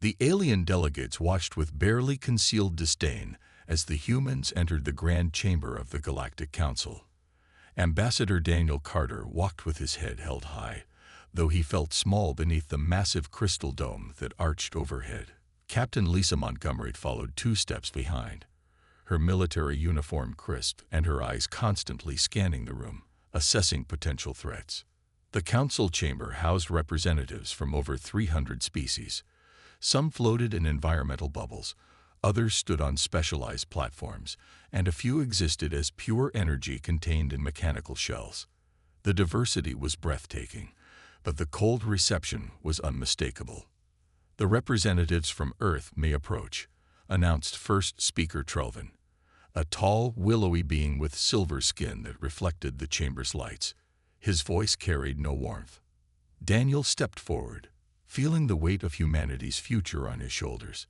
The alien delegates watched with barely concealed disdain as the humans entered the grand chamber of the Galactic Council. Ambassador Daniel Carter walked with his head held high, though he felt small beneath the massive crystal dome that arched overhead. Captain Lisa Montgomery followed 2 steps behind, her military uniform crisp and her eyes constantly scanning the room, assessing potential threats. The council chamber housed representatives from over 300 species. Some floated in environmental bubbles, others stood on specialized platforms, and a few existed as pure energy contained in mechanical shells. The diversity was breathtaking, but the cold reception was unmistakable. "The representatives from Earth may approach," announced first speaker Trelvin, a tall, willowy being with silver skin that reflected the chamber's lights. His voice carried no warmth. Daniel stepped forward, feeling the weight of humanity's future on his shoulders.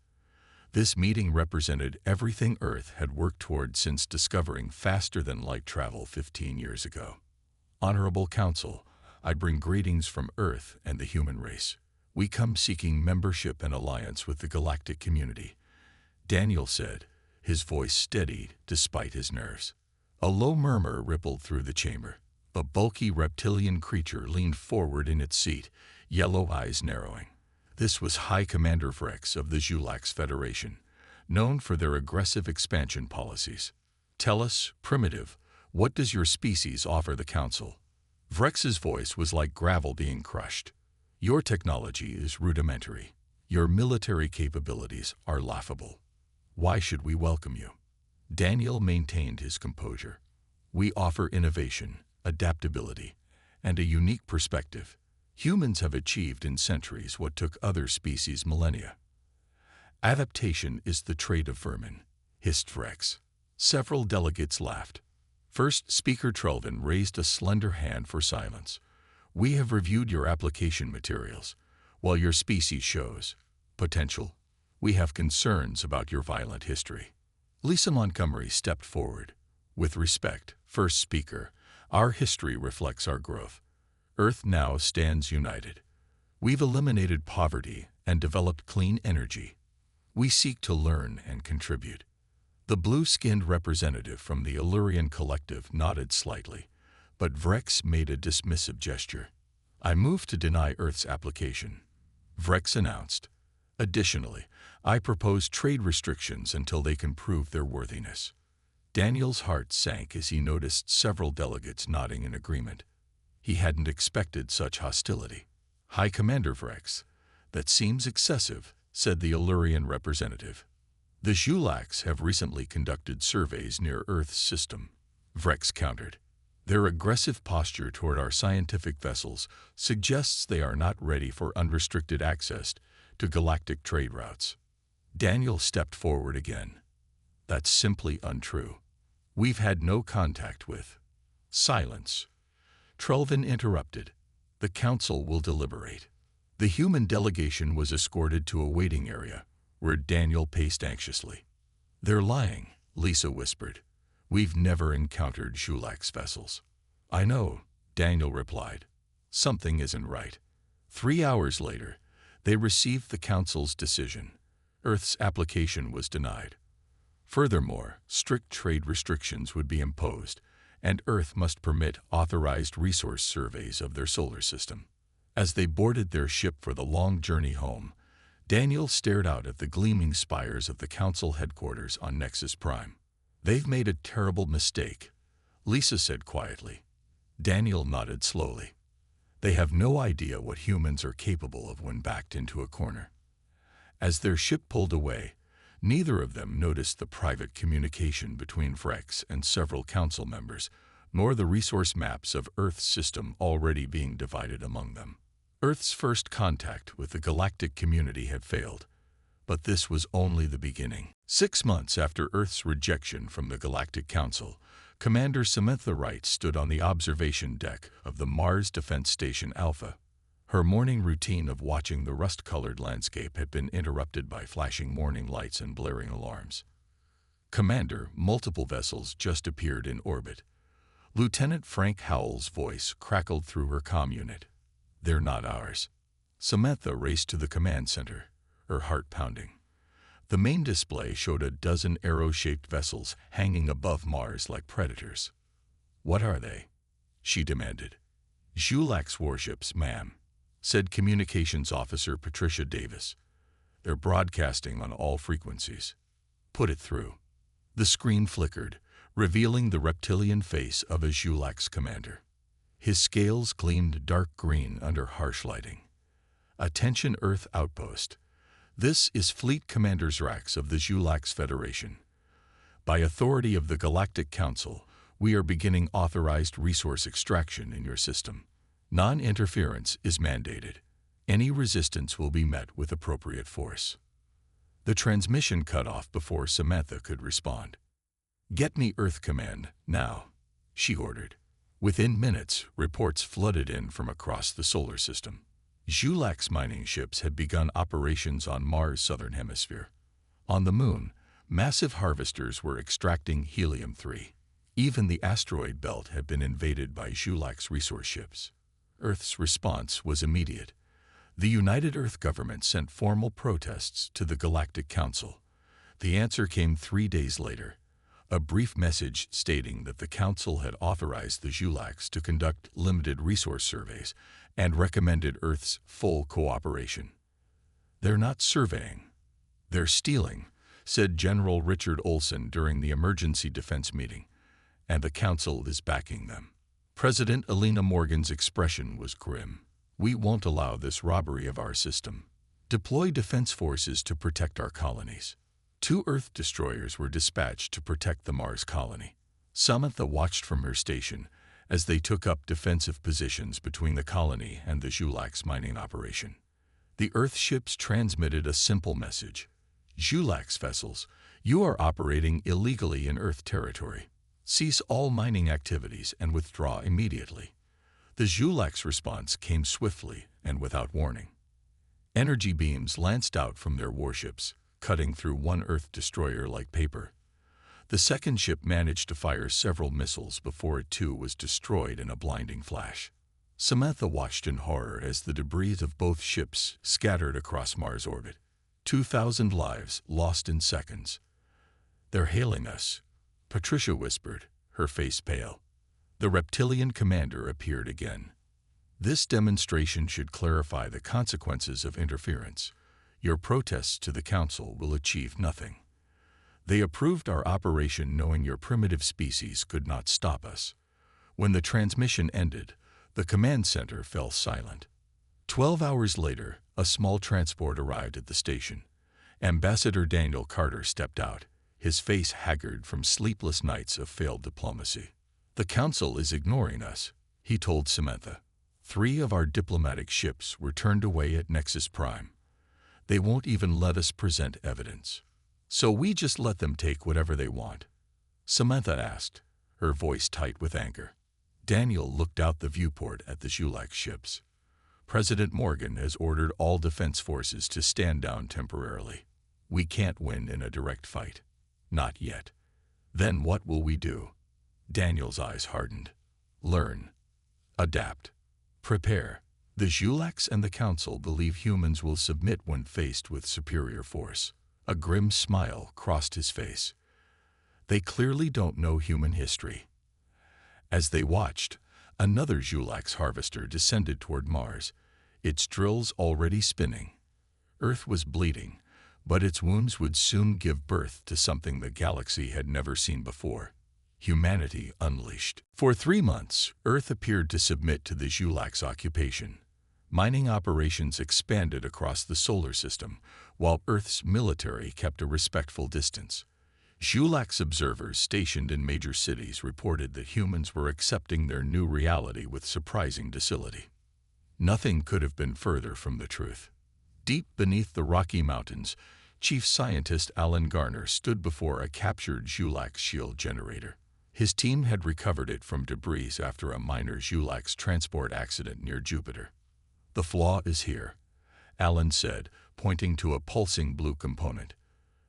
This meeting represented everything Earth had worked toward since discovering faster-than-light travel 15 years ago. "Honorable Council, I bring greetings from Earth and the human race. We come seeking membership and alliance with the galactic community," Daniel said, his voice steady despite his nerves. A low murmur rippled through the chamber. A bulky reptilian creature leaned forward in its seat, yellow eyes narrowing. This was High Commander Vrex of the Xulax Federation, known for their aggressive expansion policies. "Tell us, Primitive, what does your species offer the Council?" Vrex's voice was like gravel being crushed. "Your technology is rudimentary. Your military capabilities are laughable. Why should we welcome you?" Daniel maintained his composure. "We offer innovation, adaptability, and a unique perspective. Humans have achieved in centuries what took other species millennia." "Adaptation is the trait of vermin," hissed Vrex. Several delegates laughed. First speaker Trelvin raised a slender hand for silence. "We have reviewed your application materials. While your species shows potential, we have concerns about your violent history." Lisa Montgomery stepped forward. "With respect, first speaker, our history reflects our growth. Earth now stands united. We've eliminated poverty and developed clean energy. We seek to learn and contribute." The blue-skinned representative from the Illurian Collective nodded slightly, but Vrex made a dismissive gesture. "I move to deny Earth's application," Vrex announced. "Additionally, I propose trade restrictions until they can prove their worthiness." Daniel's heart sank as he noticed several delegates nodding in agreement. He hadn't expected such hostility. "High Commander Vrex, that seems excessive," said the Illurian representative. "The Xulax have recently conducted surveys near Earth's system," Vrex countered. "Their aggressive posture toward our scientific vessels suggests they are not ready for unrestricted access to galactic trade routes." Daniel stepped forward again. "That's simply untrue. We've had no contact with—" "Silence," Trelvin interrupted. "The Council will deliberate." The human delegation was escorted to a waiting area, where Daniel paced anxiously. "They're lying," Lisa whispered. "We've never encountered Xulax vessels." "I know," Daniel replied. "Something isn't right." 3 hours later, they received the Council's decision. Earth's application was denied. Furthermore, strict trade restrictions would be imposed, and Earth must permit authorized resource surveys of their solar system. As they boarded their ship for the long journey home, Daniel stared out at the gleaming spires of the Council headquarters on Nexus Prime. "They've made a terrible mistake," Lisa said quietly. Daniel nodded slowly. "They have no idea what humans are capable of when backed into a corner." As their ship pulled away, neither of them noticed the private communication between Vrex and several Council members, nor the resource maps of Earth's system already being divided among them. Earth's first contact with the galactic community had failed, but this was only the beginning. 6 months after Earth's rejection from the Galactic Council, Commander Samantha Wright stood on the observation deck of the Mars Defense Station Alpha. Her morning routine of watching the rust-colored landscape had been interrupted by flashing warning lights and blaring alarms. "Commander, multiple vessels just appeared in orbit." Lieutenant Frank Howell's voice crackled through her comm unit. "They're not ours." Samantha raced to the command center. her heart pounding. The main display showed a dozen arrow-shaped vessels hanging above Mars like predators. "What are they?" she demanded. "Xulax warships, ma'am," said Communications Officer Patricia Davis. "They're broadcasting on all frequencies." "Put it through." The screen flickered, revealing the reptilian face of a Xulax commander. His scales gleamed dark green under harsh lighting. "Attention Earth Outpost. This is Fleet Commander Zrax of the Xulax Federation. By authority of the Galactic Council, we are beginning authorized resource extraction in your system. Non-interference is mandated. Any resistance will be met with appropriate force." The transmission cut off before Samantha could respond. "Get me Earth Command, now," she ordered. Within minutes, reports flooded in from across the solar system. Xulax mining ships had begun operations on Mars' southern hemisphere. On the Moon, massive harvesters were extracting helium-3. Even the asteroid belt had been invaded by Xulax resource ships. Earth's response was immediate. The United Earth government sent formal protests to the Galactic Council. The answer came 3 days later. A brief message stating that the Council had authorized the Xulax to conduct limited resource surveys and recommended Earth's full cooperation. "They're not surveying. They're stealing," said General Richard Olson during the emergency defense meeting, "and the Council is backing them." President Elena Morgan's expression was grim. "We won't allow this robbery of our system. Deploy defense forces to protect our colonies." 2 Earth destroyers were dispatched to protect the Mars colony. Samantha watched from her station as they took up defensive positions between the colony and the Xulax mining operation. The Earth ships transmitted a simple message. "Xulax vessels, you are operating illegally in Earth territory. Cease all mining activities and withdraw immediately." The Xulax response came swiftly and without warning. Energy beams lanced out from their warships, cutting through one Earth destroyer like paper. The second ship managed to fire several missiles before it too was destroyed in a blinding flash. Samantha watched in horror as the debris of both ships scattered across Mars' orbit. 2,000 lives lost in seconds. "They're hailing us," Patricia whispered, her face pale. The reptilian commander appeared again. "This demonstration should clarify the consequences of interference. Your protests to the Council will achieve nothing. They approved our operation knowing your primitive species could not stop us." When the transmission ended, the command center fell silent. 12 hours later, a small transport arrived at the station. Ambassador Daniel Carter stepped out, his face haggard from sleepless nights of failed diplomacy. "The Council is ignoring us," he told Samantha. 3 of our diplomatic ships were turned away at Nexus Prime. They won't even let us present evidence. "So we just let them take whatever they want?" Samantha asked, her voice tight with anger. Daniel looked out the viewport at the Xulax ships. "President Morgan has ordered all defense forces to stand down temporarily. We can't win in a direct fight. Not yet. Then what will we do?" Daniel's eyes hardened. "Learn. Adapt. Prepare. The Xulax and the Council believe humans will submit when faced with superior force." A grim smile crossed his face. "They clearly don't know human history." As they watched, another Xulax harvester descended toward Mars, its drills already spinning. Earth was bleeding, but its wounds would soon give birth to something the galaxy had never seen before. Humanity unleashed. For 3 months, Earth appeared to submit to the Xulax occupation. Mining operations expanded across the solar system, while Earth's military kept a respectful distance. Xulax observers stationed in major cities reported that humans were accepting their new reality with surprising docility. Nothing could have been further from the truth. Deep beneath the Rocky Mountains, Chief Scientist Alan Garner stood before a captured Xulax shield generator. His team had recovered it from debris after a minor Xulax transport accident near Jupiter. "The flaw is here," Alan said, pointing to a pulsing blue component.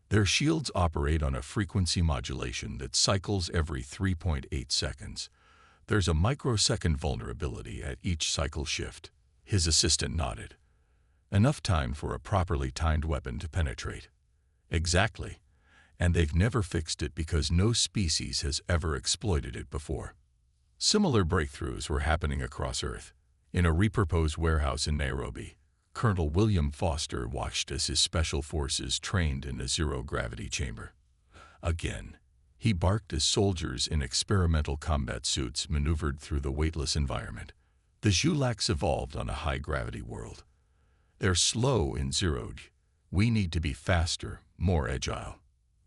"Their shields operate on a frequency modulation that cycles every 3.8 seconds. There's a microsecond vulnerability at each cycle shift." His assistant nodded. Enough time for a properly timed weapon to penetrate. Exactly. And they've never fixed it because no species has ever exploited it before. Similar breakthroughs were happening across Earth. In a repurposed warehouse in Nairobi, Colonel William Foster watched as his special forces trained in a zero-gravity chamber. Again, he barked as soldiers in experimental combat suits maneuvered through the weightless environment. The Zhulaks evolved on a high-gravity world. They're slow in zero-G. We need to be faster, more agile.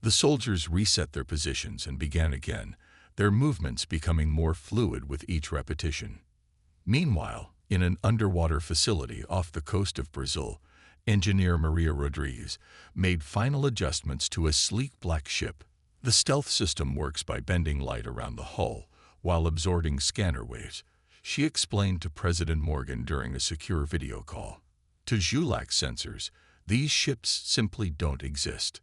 The soldiers reset their positions and began again, their movements becoming more fluid with each repetition. Meanwhile, in an underwater facility off the coast of Brazil, engineer Maria Rodriguez made final adjustments to a sleek black ship. The stealth system works by bending light around the hull while absorbing scanner waves, she explained to President Morgan during a secure video call. To Zhulak sensors, these ships simply don't exist.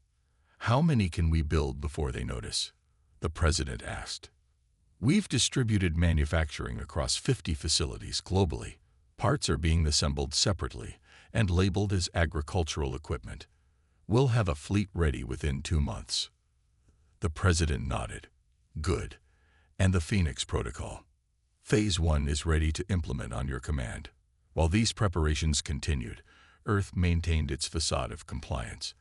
How many can we build before they notice? The president asked. We've distributed manufacturing across 50 facilities globally. Parts are being assembled separately and labeled as agricultural equipment. We'll have a fleet ready within 2 months. The president nodded. Good. And the Phoenix Protocol? Phase 1 is ready to implement on your command. While these preparations continued, Earth maintained its facade of compliance.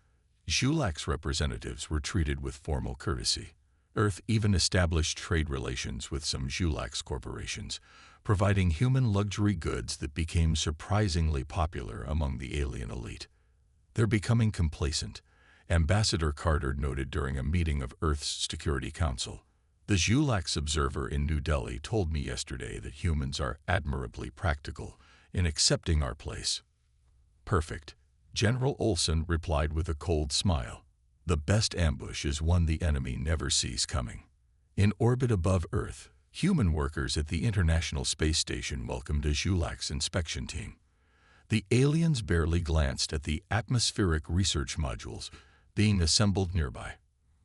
Zhulak's representatives were treated with formal courtesy. Earth even established trade relations with some Zhulaks corporations, providing human luxury goods that became surprisingly popular among the alien elite. They're becoming complacent, Ambassador Carter noted during a meeting of Earth's Security Council. The Zhulaks observer in New Delhi told me yesterday that humans are admirably practical in accepting our place. Perfect. General Olson replied with a cold smile. The best ambush is one the enemy never sees coming. In orbit above Earth, human workers at the International Space Station welcomed a Zhulaks inspection team. The aliens barely glanced at the atmospheric research modules being assembled nearby,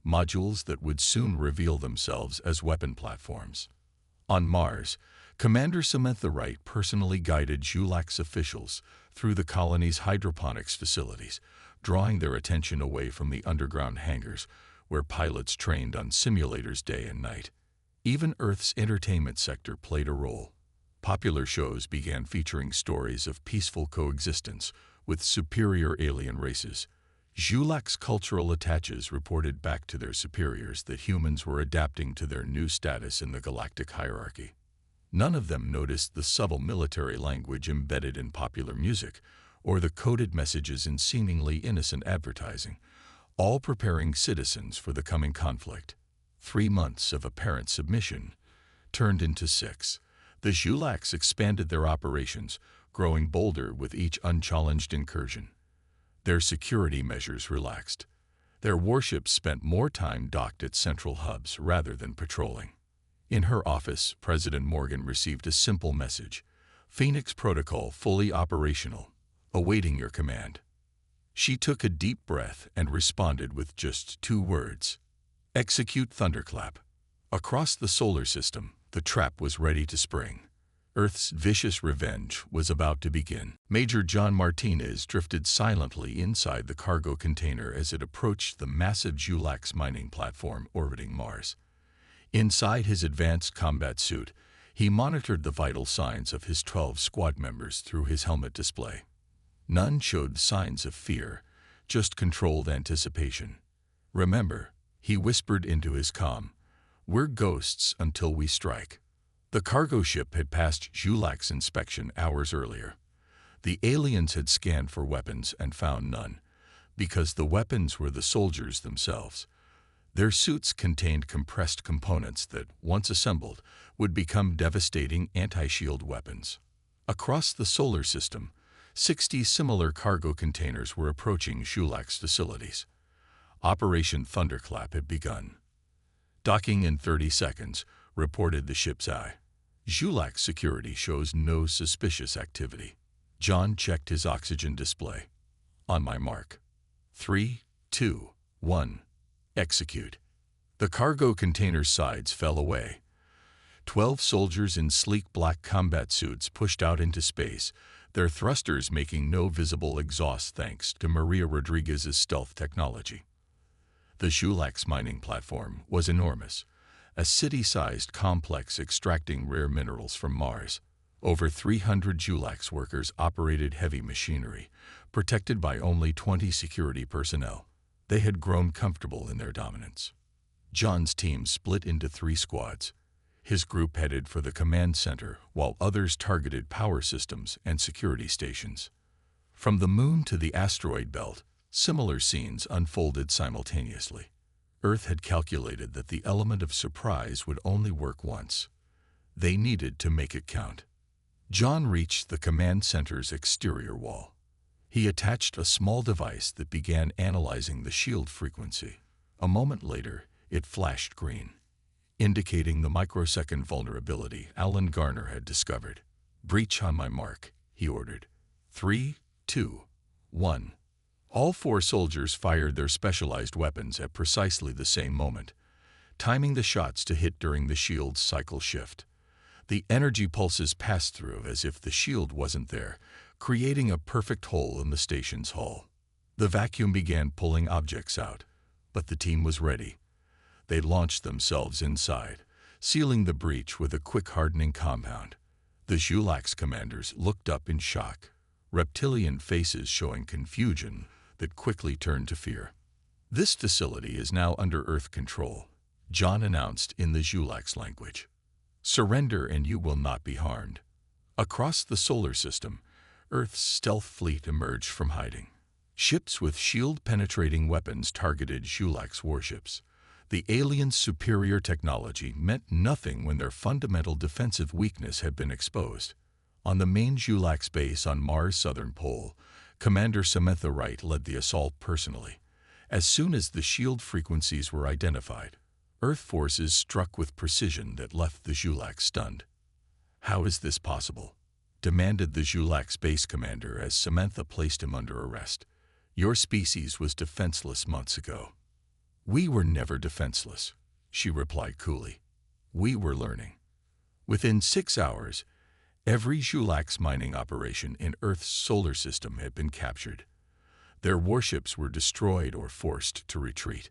modules that would soon reveal themselves as weapon platforms. On Mars, Commander Samantha Wright personally guided Zhulaks officials through the colony's hydroponics facilities, drawing their attention away from the underground hangars where pilots trained on simulators day and night. Even Earth's entertainment sector played a role. Popular shows began featuring stories of peaceful coexistence with superior alien races. Zhulak's cultural attaches reported back to their superiors that humans were adapting to their new status in the galactic hierarchy. None of them noticed the subtle military language embedded in popular music or the coded messages in seemingly innocent advertising, all preparing citizens for the coming conflict. 3 months of apparent submission turned into 6. The Zhulaks expanded their operations, growing bolder with each unchallenged incursion. Their security measures relaxed. Their warships spent more time docked at central hubs rather than patrolling. In her office, President Morgan received a simple message: Phoenix Protocol fully operational, awaiting your command. She took a deep breath and responded with just 2 words: execute Thunderclap. Across the solar system, the trap was ready to spring. Earth's vicious revenge was about to begin. Major John Martinez drifted silently inside the cargo container as it approached the massive Zhulaks mining platform orbiting Mars. Inside his advanced combat suit, he monitored the vital signs of his 12 squad members through his helmet display. None showed signs of fear, just controlled anticipation. Remember, he whispered into his comm, we're ghosts until we strike. The cargo ship had passed Zhulak's inspection hours earlier. The aliens had scanned for weapons and found none, because the weapons were the soldiers themselves. Their suits contained compressed components that, once assembled, would become devastating anti-shield weapons. Across the solar system, 60 similar cargo containers were approaching Zhulak's facilities. Operation Thunderclap had begun. Docking in 30 seconds, reported the ship's eye. Zhulak's security shows no suspicious activity. John checked his oxygen display. On my mark. 3, 2, 1. Execute. The cargo container's sides fell away. 12 soldiers in sleek black combat suits pushed out into space, their thrusters making no visible exhaust thanks to Maria Rodriguez's stealth technology. The Julax mining platform was enormous, a city-sized complex extracting rare minerals from Mars. Over 300 Julax workers operated heavy machinery, protected by only 20 security personnel. They had grown comfortable in their dominance. John's team split into 3 squads. His group headed for the command center, while others targeted power systems and security stations. From the moon to the asteroid belt, similar scenes unfolded simultaneously. Earth had calculated that the element of surprise would only work once. They needed to make it count. John reached the command center's exterior wall. He attached a small device that began analyzing the shield frequency. A moment later, it flashed green, indicating the microsecond vulnerability Alan Garner had discovered. "Breach on my mark," he ordered. 3, 2, 1. All 4 soldiers fired their specialized weapons at precisely the same moment, timing the shots to hit during the shield's cycle shift. The energy pulses passed through as if the shield wasn't there, creating a perfect hole in the station's hull. The vacuum began pulling objects out, but the team was ready. They launched themselves inside, sealing the breach with a quick hardening compound. The Julax commanders looked up in shock, reptilian faces showing confusion that quickly turned to fear. "This facility is now under Earth control," John announced in the Julax language. "Surrender and you will not be harmed." Across the solar system, Earth's stealth fleet emerged from hiding. Ships with shield-penetrating weapons targeted Julax warships. The aliens' superior technology meant nothing when their fundamental defensive weakness had been exposed. On the main Julax base on Mars' southern pole, Commander Samantha Wright led the assault personally. As soon as the shield frequencies were identified, Earth forces struck with precision that left the Julax stunned. "How is this possible?" demanded the Julax base commander as Samantha placed him under arrest. "Your species was defenseless months ago." "We were never defenseless," she replied coolly. "We were learning." Within 6 hours, every Julax mining operation in Earth's solar system had been captured. Their warships were destroyed or forced to retreat.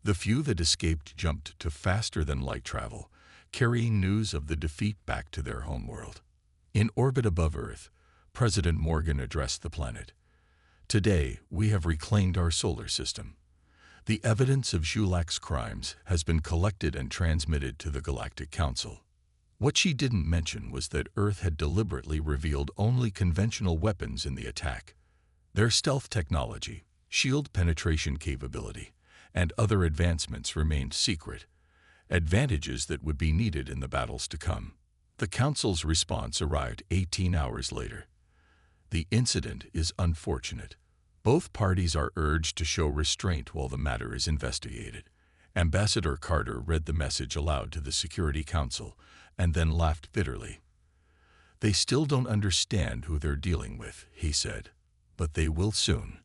The few that escaped jumped to faster-than-light travel, carrying news of the defeat back to their homeworld. In orbit above Earth, President Morgan addressed the planet. "Today, we have reclaimed our solar system. The evidence of Julax crimes has been collected and transmitted to the Galactic Council." What she didn't mention was that Earth had deliberately revealed only conventional weapons in the attack. Their stealth technology, shield penetration capability, and other advancements remained secret, advantages that would be needed in the battles to come. The Council's response arrived 18 hours later. "The incident is unfortunate. Both parties are urged to show restraint while the matter is investigated." Ambassador Carter read the message aloud to the Security Council and then laughed bitterly. "They still don't understand who they're dealing with," he said, "but they will soon."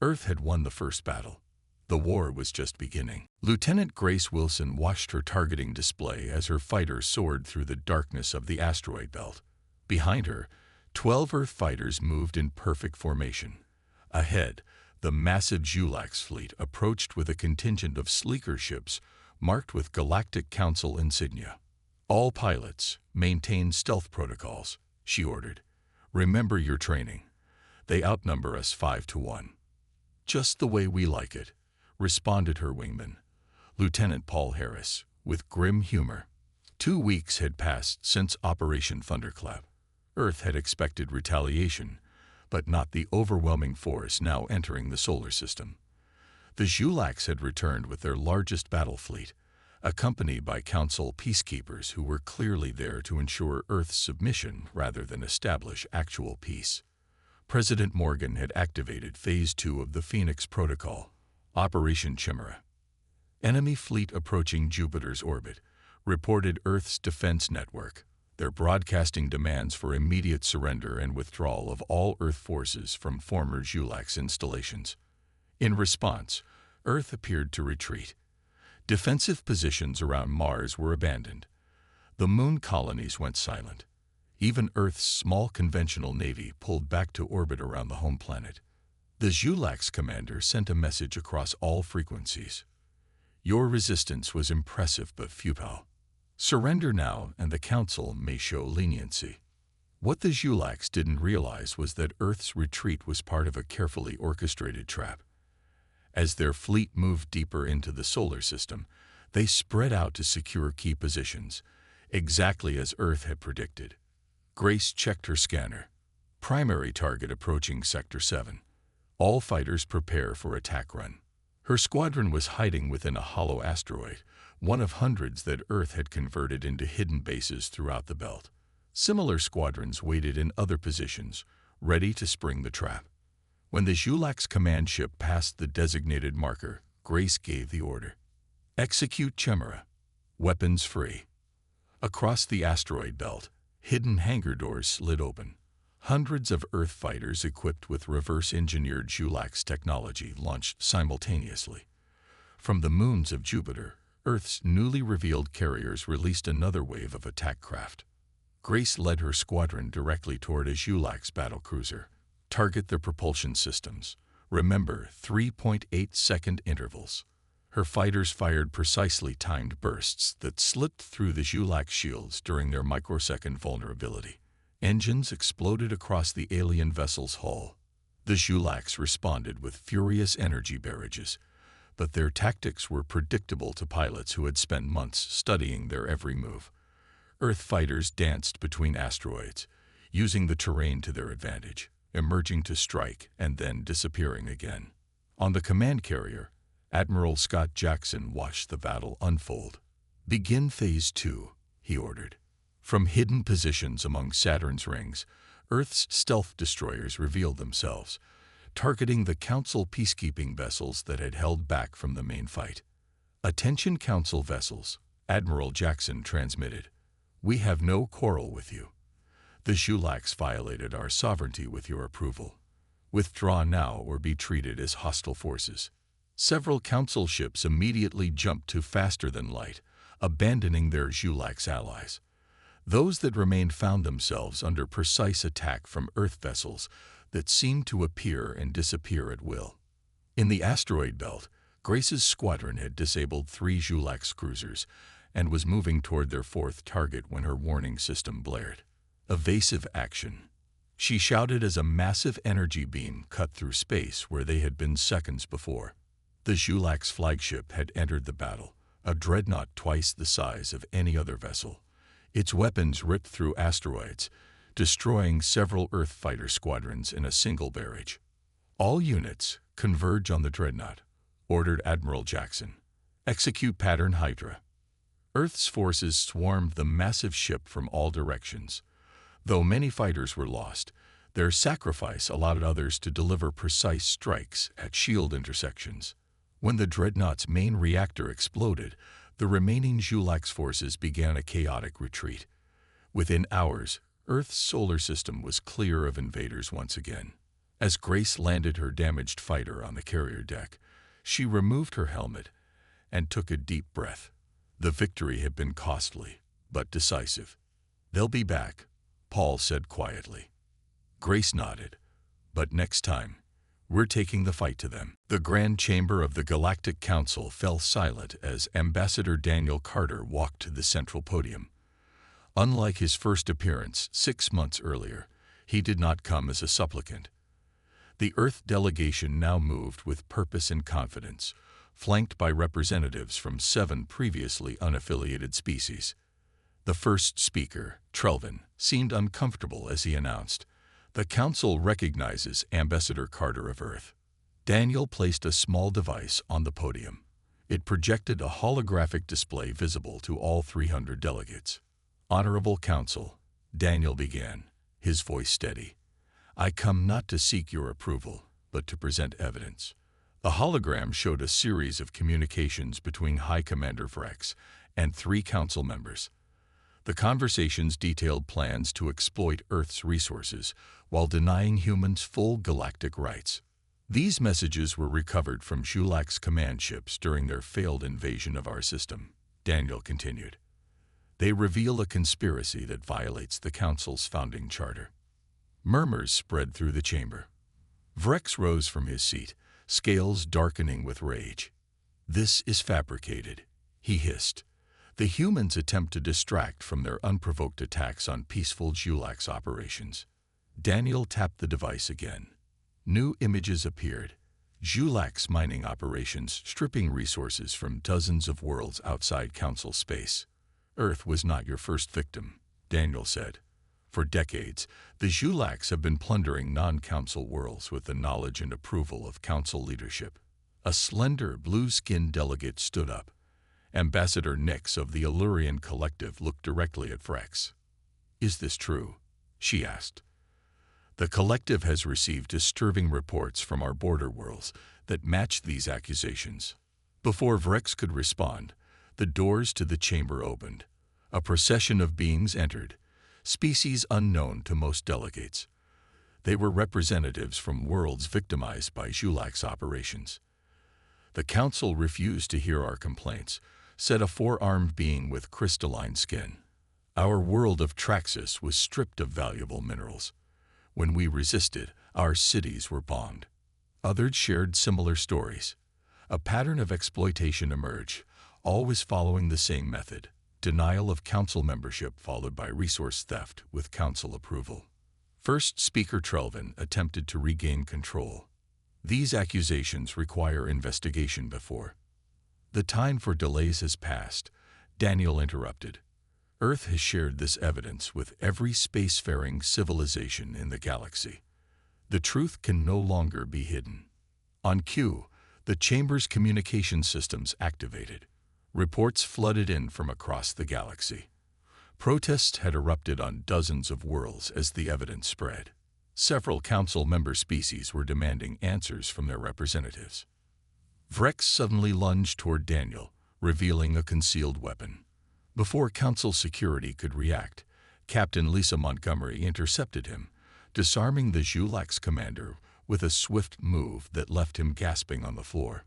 Earth had won the first battle. The war was just beginning. Lieutenant Grace Wilson watched her targeting display as her fighter soared through the darkness of the asteroid belt. Behind her, 12 Earth fighters moved in perfect formation. Ahead, the massive Julax fleet approached with a contingent of sleeker ships marked with Galactic Council insignia. "All pilots, maintain stealth protocols," she ordered. "Remember your training. They outnumber us 5-1. "Just the way we like it," responded her wingman, Lieutenant Paul Harris, with grim humor. 2 weeks had passed since Operation Thunderclap. Earth had expected retaliation, but not the overwhelming force now entering the solar system. The Julax had returned with their largest battle fleet, accompanied by Council peacekeepers who were clearly there to ensure Earth's submission rather than establish actual peace. President Morgan had activated Phase 2 of the Phoenix Protocol, Operation Chimera. Enemy fleet approaching Jupiter's orbit reported Earth's defense network, their broadcasting demands for immediate surrender and withdrawal of all Earth forces from former Julax installations. In response, Earth appeared to retreat. Defensive positions around Mars were abandoned. The moon colonies went silent. Even Earth's small conventional navy pulled back to orbit around the home planet. The Zhulak's commander sent a message across all frequencies. Your resistance was impressive but futile. Surrender now and the Council may show leniency. What the Zhulaks didn't realize was that Earth's retreat was part of a carefully orchestrated trap. As their fleet moved deeper into the solar system, they spread out to secure key positions, exactly as Earth had predicted. Grace checked her scanner. Primary target approaching Sector 7. All fighters prepare for attack run. Her squadron was hiding within a hollow asteroid, one of hundreds that Earth had converted into hidden bases throughout the belt. Similar squadrons waited in other positions, ready to spring the trap. When the Zhulak's command ship passed the designated marker, Grace gave the order. Execute Chimera. Weapons free. Across the asteroid belt, hidden hangar doors slid open. Hundreds of Earth fighters equipped with reverse-engineered Zhulak's technology launched simultaneously. From the moons of Jupiter, Earth's newly revealed carriers released another wave of attack craft. Grace led her squadron directly toward a Zhulak's battlecruiser. Target the propulsion systems. Remember, 3.8-second intervals. Her fighters fired precisely timed bursts that slipped through the Zhulak's shields during their microsecond vulnerability. Engines exploded across the alien vessel's hull. The Zhulaks responded with furious energy barrages, but their tactics were predictable to pilots who had spent months studying their every move. Earth fighters danced between asteroids, using the terrain to their advantage, emerging to strike and then disappearing again. On the command carrier, Admiral Scott Jackson watched the battle unfold. Begin Phase 2, he ordered. From hidden positions among Saturn's rings, Earth's stealth destroyers revealed themselves, targeting the Council peacekeeping vessels that had held back from the main fight. Attention Council vessels, Admiral Jackson transmitted. We have no quarrel with you. The Zhulaks violated our sovereignty with your approval. Withdraw now or be treated as hostile forces. Several Council ships immediately jumped to faster than light, abandoning their Zhulaks allies. Those that remained found themselves under precise attack from Earth vessels that seemed to appear and disappear at will. In the asteroid belt, Grace's squadron had disabled 3 Zhulaks cruisers and was moving toward their 4th target when her warning system blared. Evasive action. She shouted as a massive energy beam cut through space where they had been seconds before. The Zhulaks flagship had entered the battle, a dreadnought twice the size of any other vessel. Its weapons ripped through asteroids, destroying several Earth fighter squadrons in a single barrage. All units, converge on the dreadnought, ordered Admiral Jackson. Execute Pattern Hydra. Earth's forces swarmed the massive ship from all directions. Though many fighters were lost, their sacrifice allowed others to deliver precise strikes at shield intersections. When the dreadnought's main reactor exploded, the remaining Zhulaks forces began a chaotic retreat. Within hours, Earth's solar system was clear of invaders once again. As Grace landed her damaged fighter on the carrier deck, she removed her helmet and took a deep breath. The victory had been costly, but decisive. They'll be back, Paul said quietly. Grace nodded. But next time, we're taking the fight to them. The Grand Chamber of the Galactic Council fell silent as Ambassador Daniel Carter walked to the central podium. Unlike his first appearance 6 months earlier, he did not come as a supplicant. The Earth delegation now moved with purpose and confidence, flanked by representatives from 7 previously unaffiliated species. The first speaker, Trelvin, seemed uncomfortable as he announced, "The Council recognizes Ambassador Carter of Earth." Daniel placed a small device on the podium. It projected a holographic display visible to all 300 delegates. "Honorable Council," Daniel began, his voice steady, "I come not to seek your approval, but to present evidence." The hologram showed a series of communications between High Commander Vrex and 3 Council members. The conversations detailed plans to exploit Earth's resources while denying humans full galactic rights. These messages were recovered from Zhulak's command ships during their failed invasion of our system, Daniel continued. They reveal a conspiracy that violates the Council's founding charter. Murmurs spread through the chamber. Vrex rose from his seat, scales darkening with rage. "This is fabricated," he hissed. "The humans attempt to distract from their unprovoked attacks on peaceful Julax operations." Daniel tapped the device again. New images appeared. Julax mining operations stripping resources from dozens of worlds outside Council space. "Earth was not your first victim," Daniel said. "For decades, the Julax have been plundering non-Council worlds with the knowledge and approval of Council leadership." A slender, blue-skinned delegate stood up. Ambassador Nix of the Illurian Collective looked directly at Vrex. "Is this true?" she asked. "The Collective has received disturbing reports from our border worlds that match these accusations." Before Vrex could respond, the doors to the chamber opened. A procession of beings entered, species unknown to most delegates. They were representatives from worlds victimized by Julax operations. "The Council refused to hear our complaints," said a four-armed being with crystalline skin. "Our world of Traxxas was stripped of valuable minerals. When we resisted, our cities were bombed." Others shared similar stories. A pattern of exploitation emerged, always following the same method: denial of Council membership followed by resource theft with Council approval. First Speaker Trelvin attempted to regain control. "These accusations require investigation before." "The time for delays has passed," Daniel interrupted. "Earth has shared this evidence with every spacefaring civilization in the galaxy. The truth can no longer be hidden." On cue, the chamber's communication systems activated. Reports flooded in from across the galaxy. Protests had erupted on dozens of worlds as the evidence spread. Several Council member species were demanding answers from their representatives. Vrex suddenly lunged toward Daniel, revealing a concealed weapon. Before Council security could react, Captain Lisa Montgomery intercepted him, disarming the Julax commander with a swift move that left him gasping on the floor.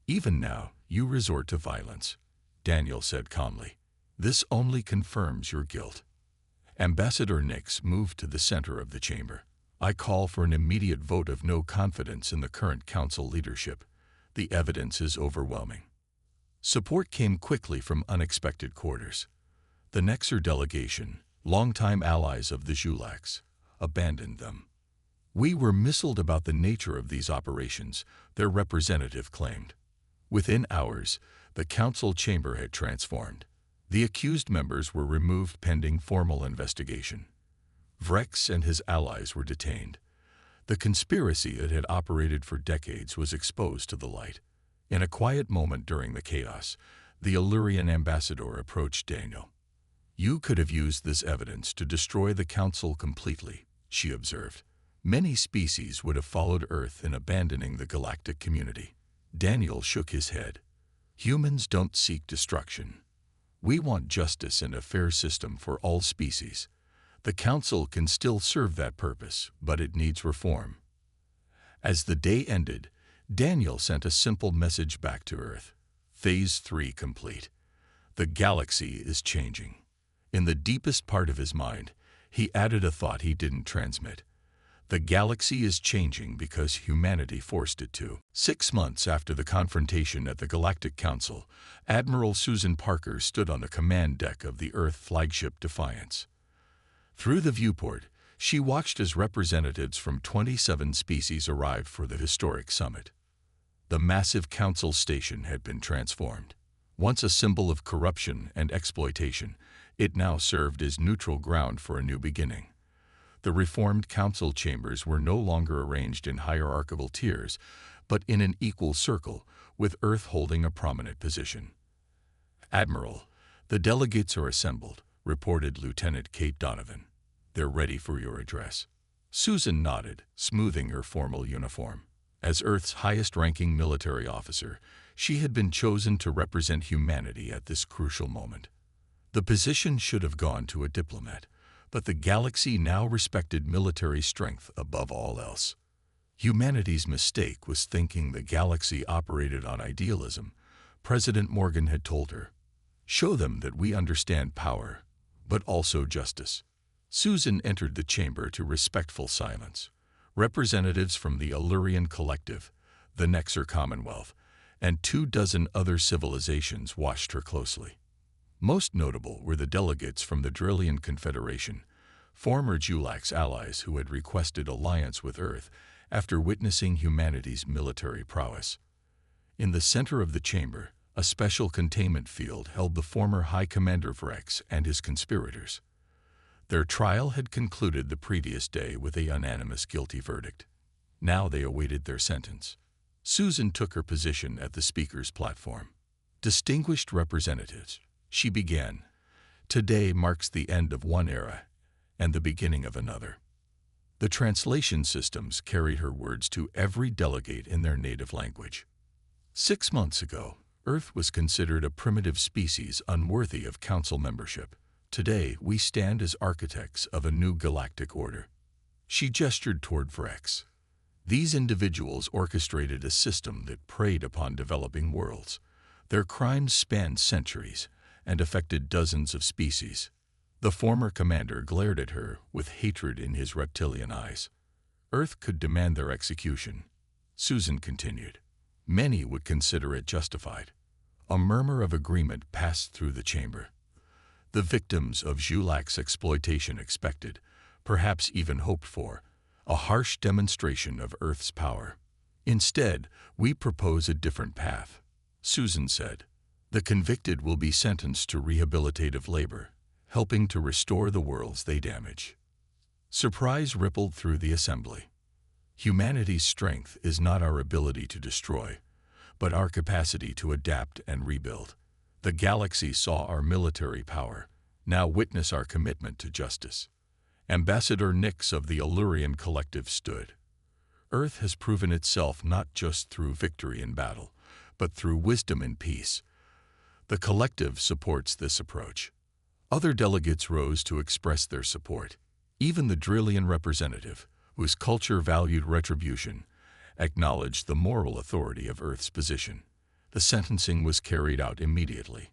"Even now, you resort to violence," Daniel said calmly. "This only confirms your guilt." Ambassador Nix moved to the center of the chamber. "I call for an immediate vote of no confidence in the current Council leadership. The evidence is overwhelming." Support came quickly from unexpected quarters. The Nexer delegation, longtime allies of the Julax, abandoned them. "We were misled about the nature of these operations," their representative claimed. Within hours, the Council chamber had transformed. The accused members were removed pending formal investigation. Vrex and his allies were detained. The conspiracy that had operated for decades was exposed to the light. In a quiet moment during the chaos, the Illurian ambassador approached Daniel. "You could have used this evidence to destroy the Council completely," she observed. "Many species would have followed Earth in abandoning the galactic community." Daniel shook his head. "Humans don't seek destruction. We want justice and a fair system for all species. The Council can still serve that purpose, but it needs reform." As the day ended, Daniel sent a simple message back to Earth. Phase 3 complete. The galaxy is changing. In the deepest part of his mind, he added a thought he didn't transmit. The galaxy is changing because humanity forced it to. 6 months after the confrontation at the Galactic Council, Admiral Susan Parker stood on the command deck of the Earth flagship Defiance. Through the viewport, she watched as representatives from 27 species arrived for the historic summit. The massive Council station had been transformed. Once a symbol of corruption and exploitation, it now served as neutral ground for a new beginning. The reformed Council chambers were no longer arranged in hierarchical tiers, but in an equal circle, with Earth holding a prominent position. "Admiral, the delegates are assembled," reported Lieutenant Kate Donovan. "They're ready for your address." Susan nodded, smoothing her formal uniform. As Earth's highest-ranking military officer, she had been chosen to represent humanity at this crucial moment. The position should have gone to a diplomat, but the galaxy now respected military strength above all else. Humanity's mistake was thinking the galaxy operated on idealism, President Morgan had told her. Show them that we understand power, but also justice. Susan entered the chamber to respectful silence. Representatives from the Allurian Collective, the Nexer Commonwealth, and 24 other civilizations watched her closely. Most notable were the delegates from the Drillian Confederation, former Julax allies who had requested alliance with Earth after witnessing humanity's military prowess. In the center of the chamber, a special containment field held the former High Commander Vrex and his conspirators. Their trial had concluded the previous day with a unanimous guilty verdict. Now they awaited their sentence. Susan took her position at the speaker's platform. Distinguished representatives, she began, today marks the end of one era and the beginning of another. The translation systems carried her words to every delegate in their native language. 6 months ago, Earth was considered a primitive species unworthy of council membership. Today, we stand as architects of a new galactic order. She gestured toward Vrex. These individuals orchestrated a system that preyed upon developing worlds. Their crimes spanned centuries and affected dozens of species. The former commander glared at her with hatred in his reptilian eyes. Earth could demand their execution. Susan continued. Many would consider it justified. A murmur of agreement passed through the chamber. The victims of Julax exploitation expected, perhaps even hoped for, a harsh demonstration of Earth's power. Instead, we propose a different path, Susan said. The convicted will be sentenced to rehabilitative labor, helping to restore the worlds they damage. Surprise rippled through the assembly. Humanity's strength is not our ability to destroy, but our capacity to adapt and rebuild. The galaxy saw our military power. Now witness our commitment to justice. Ambassador Nix of the Allurian Collective stood. Earth has proven itself not just through victory in battle, but through wisdom in peace. The collective supports this approach. Other delegates rose to express their support. Even the Drillian representative, whose culture valued retribution, acknowledged the moral authority of Earth's position. The sentencing was carried out immediately.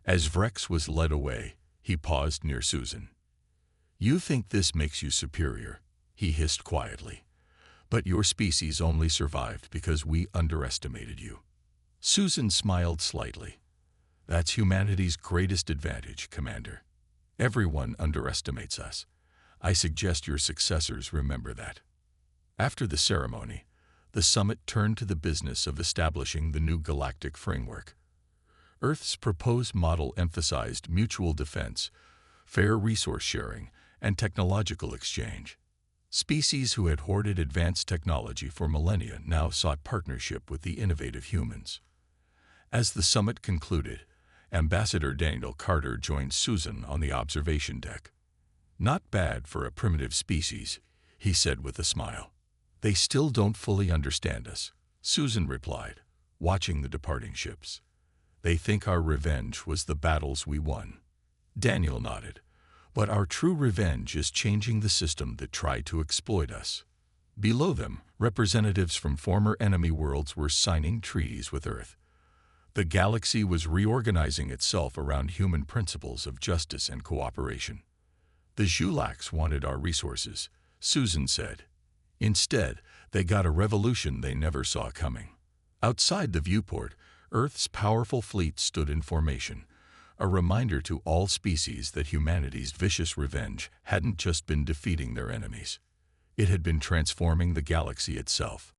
As Vrex was led away, he paused near Susan. You think this makes you superior, he hissed quietly. But your species only survived because we underestimated you. Susan smiled slightly. That's humanity's greatest advantage, Commander. Everyone underestimates us. I suggest your successors remember that. After the ceremony, the summit turned to the business of establishing the new galactic framework. Earth's proposed model emphasized mutual defense, fair resource sharing, and technological exchange. Species who had hoarded advanced technology for millennia now sought partnership with the innovative humans. As the summit concluded, Ambassador Daniel Carter joined Susan on the observation deck. Not bad for a primitive species, he said with a smile. They still don't fully understand us, Susan replied, watching the departing ships. They think our revenge was the battles we won. Daniel nodded. But our true revenge is changing the system that tried to exploit us. Below them, representatives from former enemy worlds were signing treaties with Earth. The galaxy was reorganizing itself around human principles of justice and cooperation. The Julax wanted our resources, Susan said. Instead, they got a revolution they never saw coming. Outside the viewport, Earth's powerful fleet stood in formation, a reminder to all species that humanity's vicious revenge hadn't just been defeating their enemies. It had been transforming the galaxy itself.